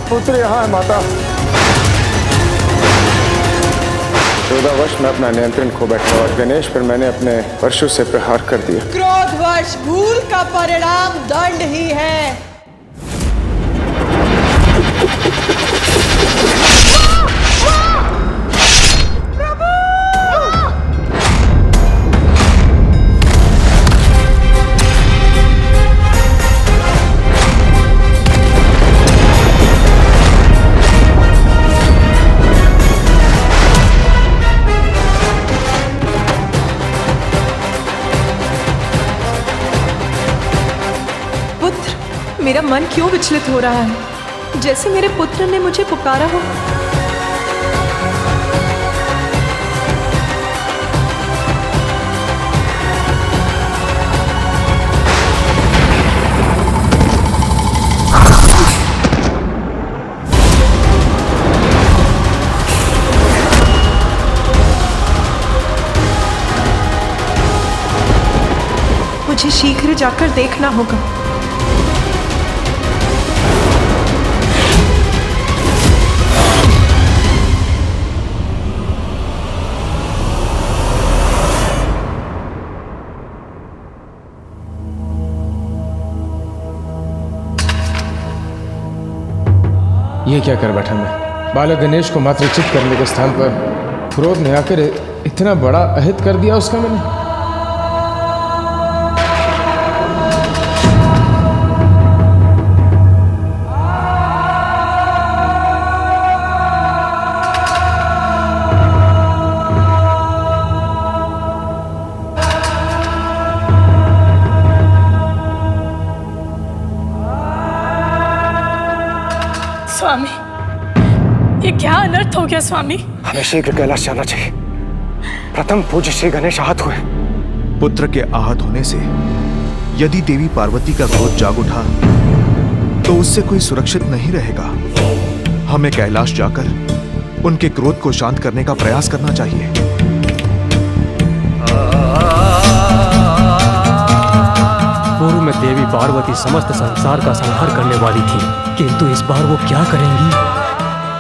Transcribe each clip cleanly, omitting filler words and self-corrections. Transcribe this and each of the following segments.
पुत्र यहाँ है माता। 14 वर्ष में अपना नियंत्रण खो बैठा और गणेश पर मैंने अपने परशु से प्रहार कर दिया। क्रोधवश भूल का परिणाम दंड ही है। मेरा मन क्यों विचलित हो रहा है, जैसे मेरे पुत्र ने मुझे पुकारा हो। मुझे शीघ्र जाकर देखना होगा। ये क्या कर बैठा मैं? बालक गणेश को मात्रचित करने के स्थान पर क्रोध ने आकर इतना बड़ा अहित कर दिया उसका मैंने। स्वामी, ये क्या अनर्थ हो गया स्वामी? हमें शीघ्र कैलाश जाना चाहिए। प्रथम पूज्य श्री गणेश आहत हुए। पुत्र के आहत होने से यदि देवी पार्वती का क्रोध जाग उठा तो उससे कोई सुरक्षित नहीं रहेगा। हमें कैलाश जाकर उनके क्रोध को शांत करने का प्रयास करना चाहिए। पूर्व में देवी पार्वती समस्त संसार का संहार करने वाली थी, किंतु इस बार वो क्या करेंगी,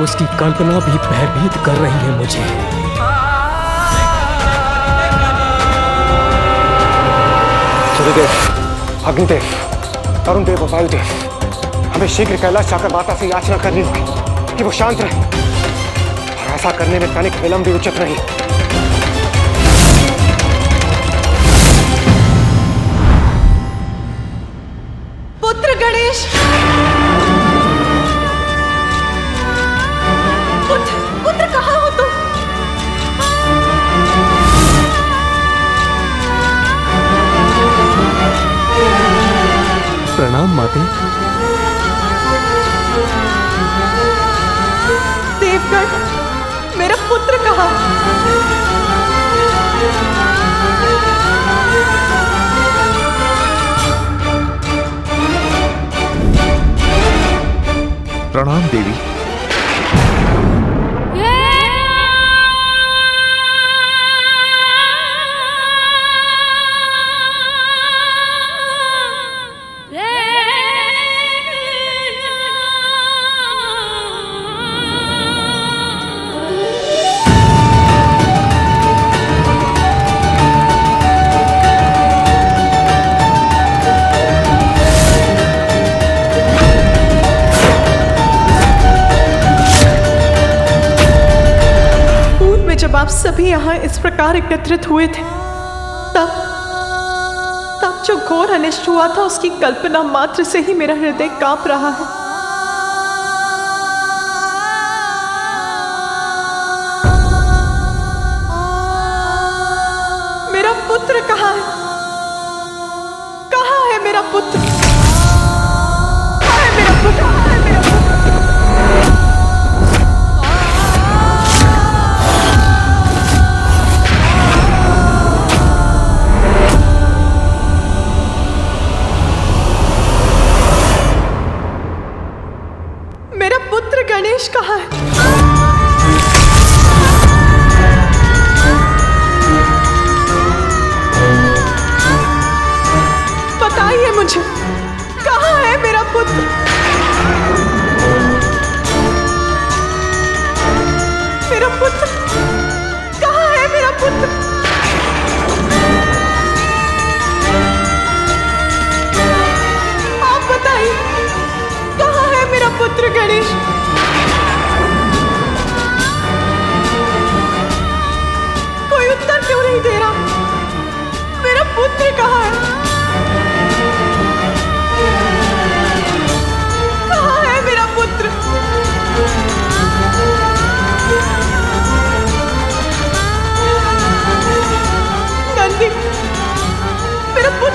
उसकी कल्पना भी भयभीत कर रही है मुझे। सूर्यदेव, अग्निदेव, अरुण देव और वायुदेव, हमें शीघ्र कैलाश जाकर माता से याचना करनी होगी कि वो शांत रहे, और ऐसा करने में तनिक विलंब भी उचित नहीं। पुत्र गणेश, पुत्र कहाँ हो तुम? प्रणाम माते। देवगण, मेरा पुत्र कहाँ? प्रणाम देवी। जब आप सभी यहाँ इस प्रकार एकत्रित हुए थे, तब जो घोर अनिष्ट हुआ था उसकी कल्पना मात्र से ही मेरा हृदय कांप रहा है। मेरा पुत्र कहाँ है? कहाँ है मेरा पुत्र? कहाँ है मेरा पुत्र? कहाँ है मेरा पुत्र? गणेश कहाँ है? बताइए मुझे।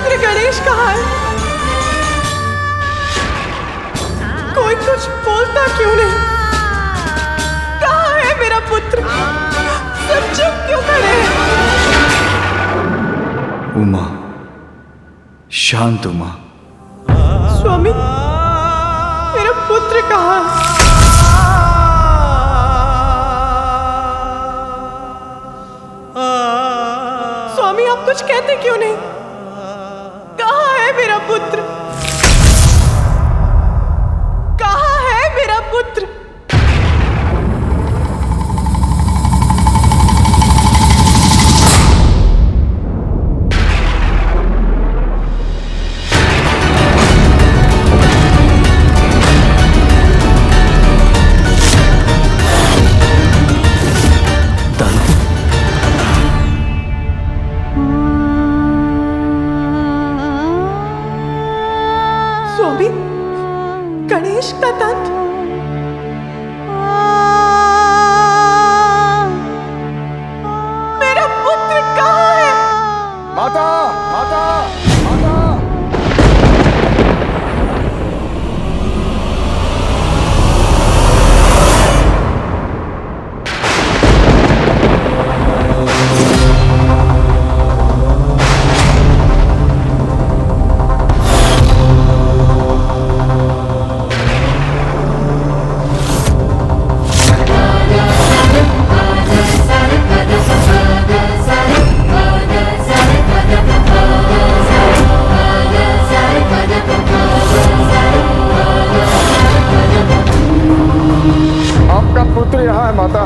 पुत्र गणेश कहाँ है? कोई कुछ बोलता क्यों नहीं? कहाँ है मेरा पुत्र? सब चुप क्यों खड़े हैं? उमा, शांत उमा। स्वामी, मेरा पुत्र कहाँ है? स्वामी, आप कुछ कहते क्यों नहीं? कहाँ है मेरा पुत्र? कहाँ है मेरा पुत्र? स्वामी, गणेश का दंत। मेरा पुत्र कहाँ है? माता, माता, माता। आपका पुत्र यहाँ है माता।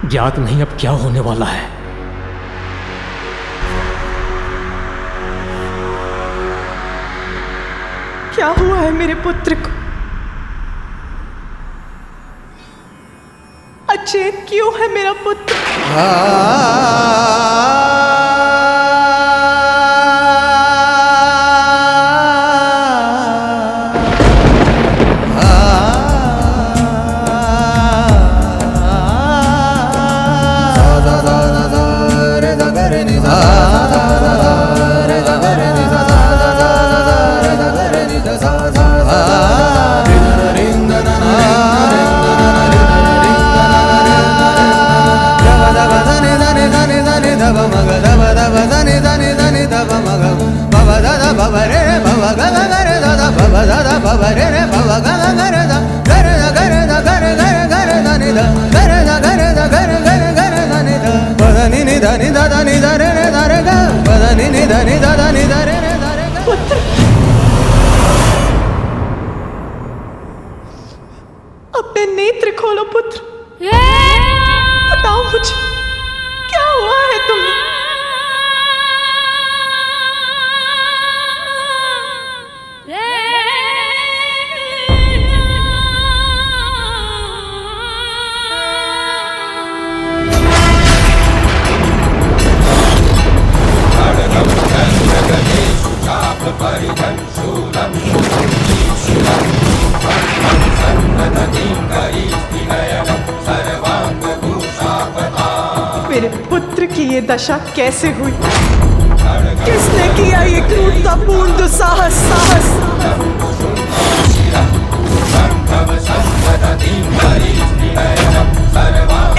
ज्ञात नहीं अब क्या होने वाला है। क्या हुआ है मेरे पुत्र को? अचेत क्यों है मेरा पुत्र? पुत्र, अपने नेत्र खोलो पुत्र। बताओ मुझे, क्या हुआ है तुम्हें? मेरे पुत्र की ये दशा कैसे हुई? किसने किया ये क्रूरतापूर्ण दुस्साहस?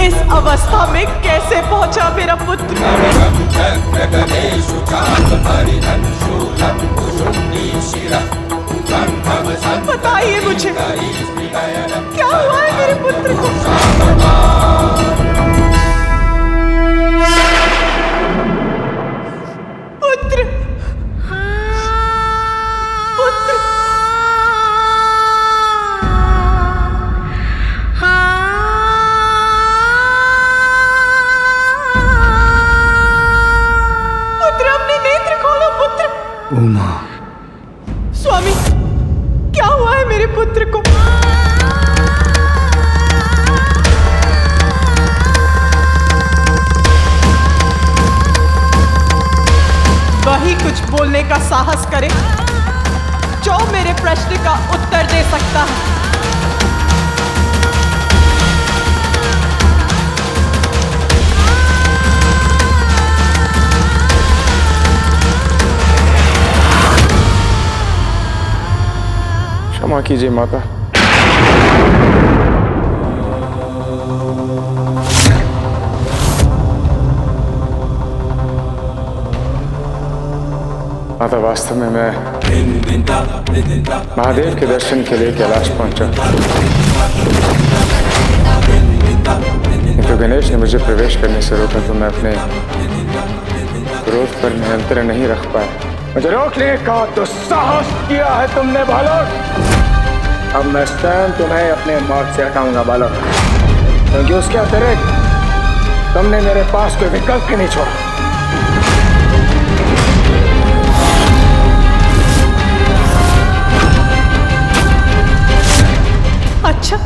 इस अवस्था में कैसे पहुंचा मेरा पुत्र? बताइए मुझे, क्या हुआ है मेरे पुत्र को? पुत्र, पुत्र, पुत्र, अपने नेत्र खोलो पुत्र। उमा, स्वामी, क्या हुआ है मेरे पुत्र को? वही कुछ बोलने का साहस करे जो मेरे प्रश्न का उत्तर दे सकता है। क्षमा कीजिए माता। माता, वास्तव में मैं महादेव के दर्शन के लिए कैलाश पहुंचा, तो गणेश ने मुझे प्रवेश करने से रोका, तो मैं अपने क्रोध पर नियंत्रण नहीं रख पाया। मुझे रोकने का दुस्साहस किया है तुमने बालक। अब मैं स्वयं तुम्हें अपने मार्ग से हटाऊंगा बालक, क्योंकि उसके अतिरिक्त तुमने मेरे पास कोई विकल्प ही नहीं छोड़ा। अच्छा,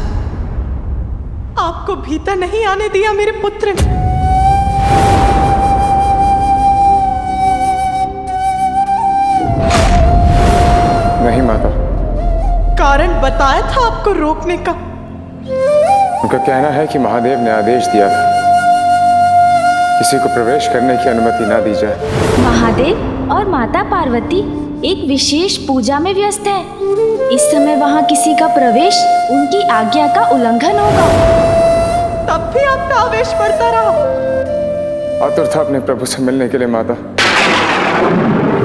आपको भीतर नहीं आने दिया मेरे पुत्र ने? नहीं माता। कारण बताया था आपको रोकने का? उनका कहना है कि महादेव ने आदेश दिया था किसी को प्रवेश करने की अनुमति ना दी जाए। महादेव और माता पार्वती एक विशेष पूजा में व्यस्त है। इस समय वहाँ किसी का प्रवेश उनकी आज्ञा का उल्लंघन होगा। तब भी आपका आवेश बढ़ता रहा। आतुर था अपने प्रभु से मिलने के लिए माता।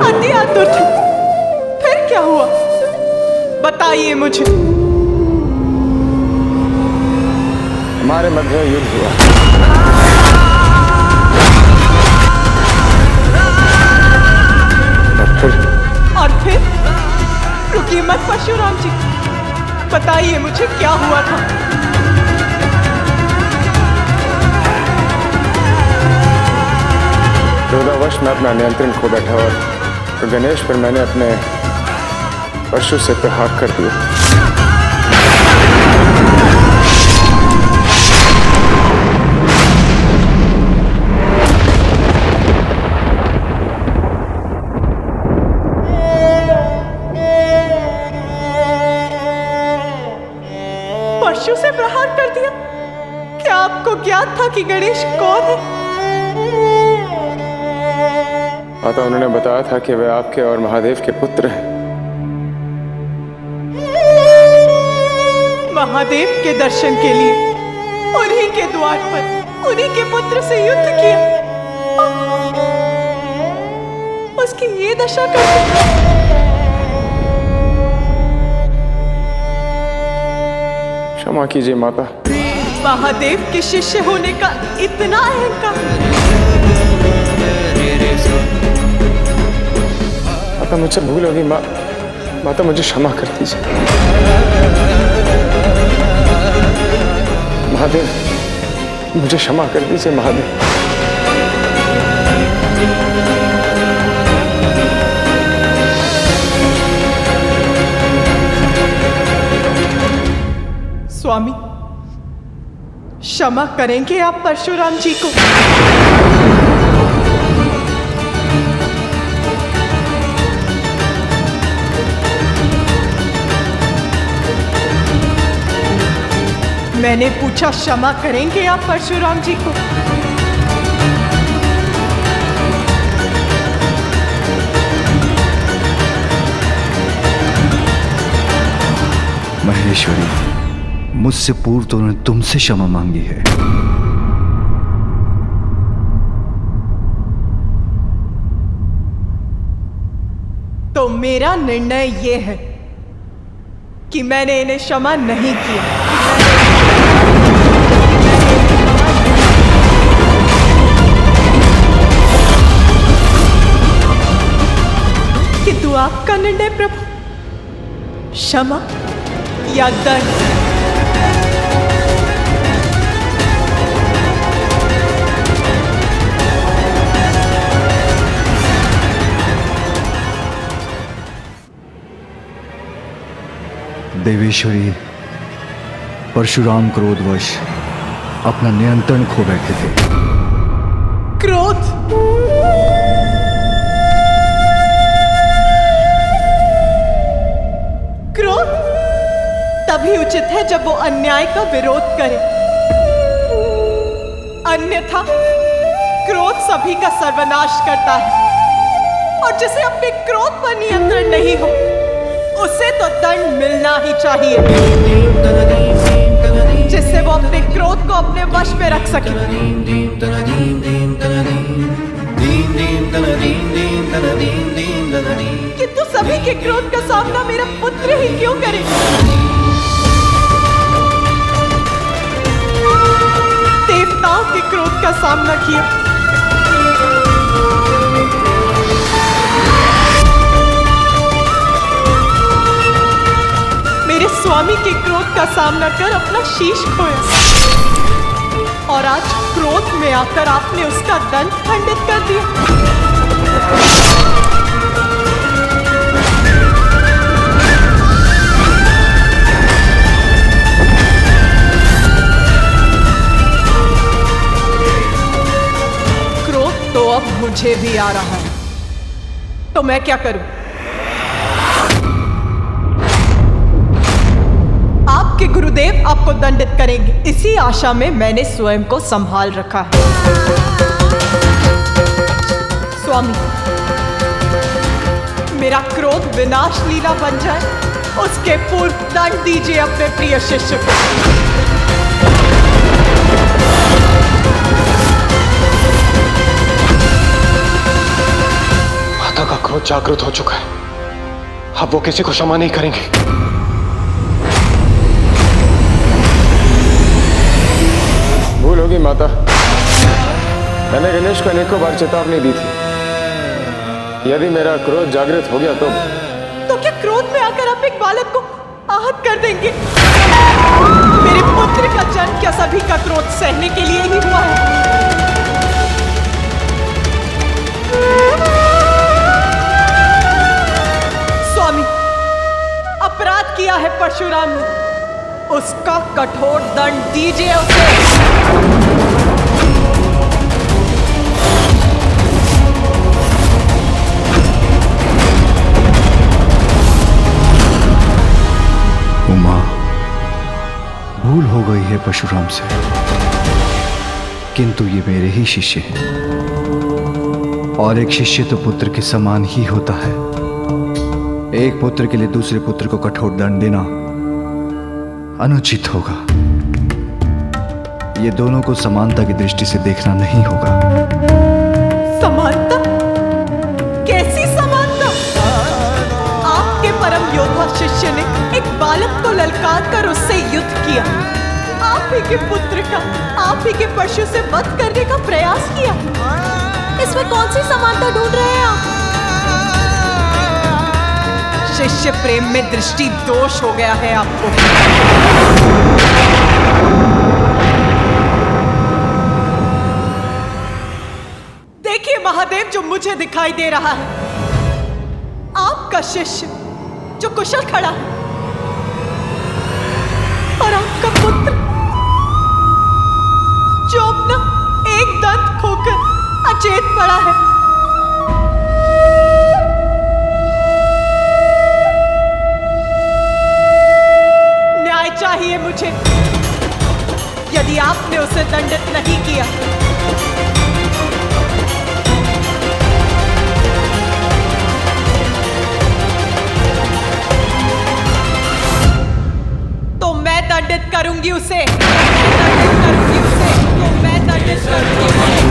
अति आतुर थे। फिर क्या हुआ, बताइए मुझे। हमारे मध्य युद्ध हुआ। और फिर रुकिए मत परशुराम जी, बताइए मुझे क्या हुआ था। क्रोधावश मैं अपना नियंत्रण खो बैठा और तो गणेश पर मैंने अपने परशु से प्रहार कर दिया। परशु से प्रहार कर दिया? क्या आपको ज्ञात था कि गणेश कौन है? माता, उन्होंने बताया था कि वे आपके और महादेव के पुत्र हैं। महादेव के दर्शन के लिए उन्हीं के द्वार पर उन्हीं के पुत्र से युद्ध किया, उसकी ये दशा कर दी। क्षमा कीजिए माता। महादेव के शिष्य होने का इतना अहंकार। माता, मुझसे भूल होगी। माता, मुझे क्षमा कर दीजिए। महादेव, मुझे क्षमा कर दीजिए महादेव। स्वामी, क्षमा करेंगे आप परशुराम जी को? मैंने पूछा, क्षमा करेंगे आप परशुराम जी को? महेश्वरी, मुझसे पूर्व तो उन्होंने तुमसे क्षमा मांगी है। तो मेरा निर्णय यह है कि मैंने इन्हें क्षमा नहीं किया। किंतु आपका निर्णय प्रभु, क्षमा या दंड? देवेश्वरी, परशुराम क्रोधवश अपना नियंत्रण खो बैठे थे। क्रोध? क्रोध तभी उचित है जब वो अन्याय का विरोध करे, अन्यथा क्रोध सभी का सर्वनाश करता है। और जिसे अपने क्रोध पर नियंत्रण नहीं हो, उसे तो दंड मिलना ही चाहिए, जिससे वो अपने क्रोध को अपने वश में रख सके। किंतु सभी के क्रोध का सामना मेरा पुत्र ही क्यों करे? देवताओं के क्रोध का सामना किया, मेरे स्वामी के क्रोध का सामना कर अपना शीश खोया, और आज क्रोध में आकर आपने उसका दंड खंडित कर दिया। क्रोध तो अब मुझे भी आ रहा है, तो मैं क्या करूं? आपके गुरुदेव आपको दंडित करेंगे, इसी आशा में मैंने स्वयं को संभाल रखा है। स्वामी, मेरा क्रोध विनाश लीला बन जाए, उसके पूर्व दंड दीजिए अपने प्रिय शिष्य को। माता का क्रोध जागृत हो चुका है, अब वो किसी को क्षमा नहीं करेंगे। भूल होगी माता, मैंने गणेश को अनेकों बार चेतावनी दी थी, यदि मेरा क्रोध जागृत हो गया तो क्या क्रोध में आकर आप एक बालक को आहत कर देंगे? मेरे पुत्र का जन्म क्या सभी का क्रोध सहने के लिए ही हुआ है? स्वामी, अपराध किया है परशुराम ने, उसका कठोर दंड दीजिए उसे। उमा, भूल हो गई है परशुराम से, किंतु ये मेरे ही शिष्य हैं, और एक शिष्य तो पुत्र के समान ही होता है। एक पुत्र के लिए दूसरे पुत्र को कठोर दंड देना अनुचित होगा। ये दोनों को समानता की दृष्टि से देखना नहीं होगा। समानता? कैसी समानता? आपके परम योद्धा शिष्य ने एक बालक को ललकार कर उससे युद्ध किया, आप ही के पुत्र का, आप ही के परशु से वध करने का प्रयास किया। इसमें कौन सी समानता ढूंढ रहे हैं आप? शिष्य प्रेम में दृष्टि दोष हो गया है आपको। देखिए महादेव, जो मुझे दिखाई दे रहा है, आपका शिष्य जो कुशल खड़ा है, और आपका पुत्र जो अपना एक दंत खोकर अचेत पड़ा है। चाहिए मुझे, यदि आपने उसे दंडित नहीं किया तो मैं दंडित करूंगी उसे, तो मैं दंडित करूंगी उसे।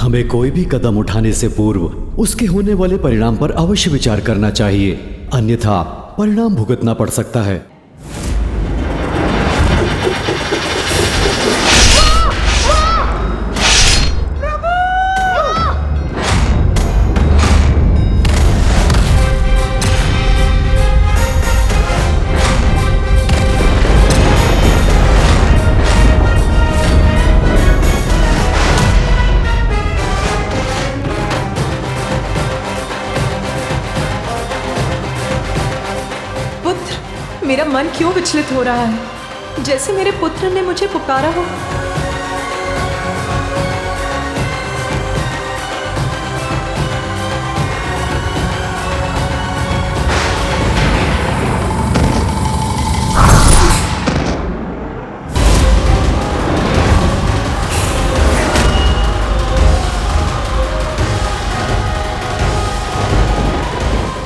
हमें कोई भी कदम उठाने से पूर्व उसके होने वाले परिणाम पर अवश्य विचार करना चाहिए, अन्यथा परिणाम भुगतना पड़ सकता है। मेरा मन क्यों विचलित हो रहा है, जैसे मेरे पुत्र ने मुझे पुकारा हो।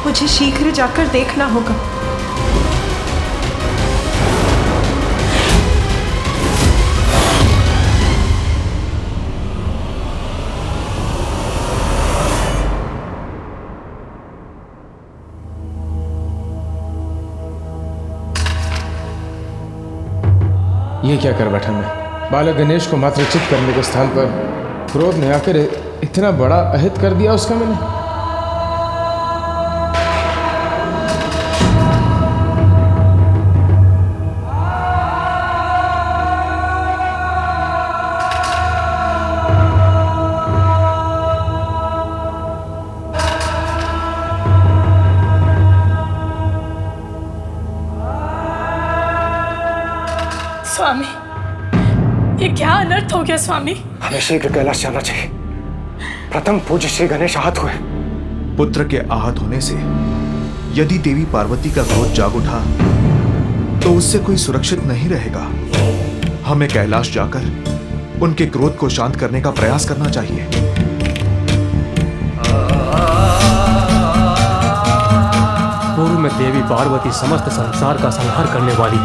मुझे शीघ्र जाकर देखना होगा। ये क्या कर बैठा मैं? बालक गणेश को मात्रचित करने के स्थान पर क्रोध में आकर इतना बड़ा अहित कर दिया उसका मैंने। स्वामी, ये क्या अनर्थ हो गया स्वामी? हमें शीघ्र कैलाश जाना चाहिए। प्रथम पूज्य श्री गणेश आहत हुए। पुत्र के आहत होने से यदि देवी पार्वती का क्रोध जाग उठा तो उससे कोई सुरक्षित नहीं रहेगा। हमें कैलाश जाकर उनके क्रोध को शांत करने का प्रयास करना चाहिए। पूर्व में देवी पार्वती समस्त संसार का संहार करने वाली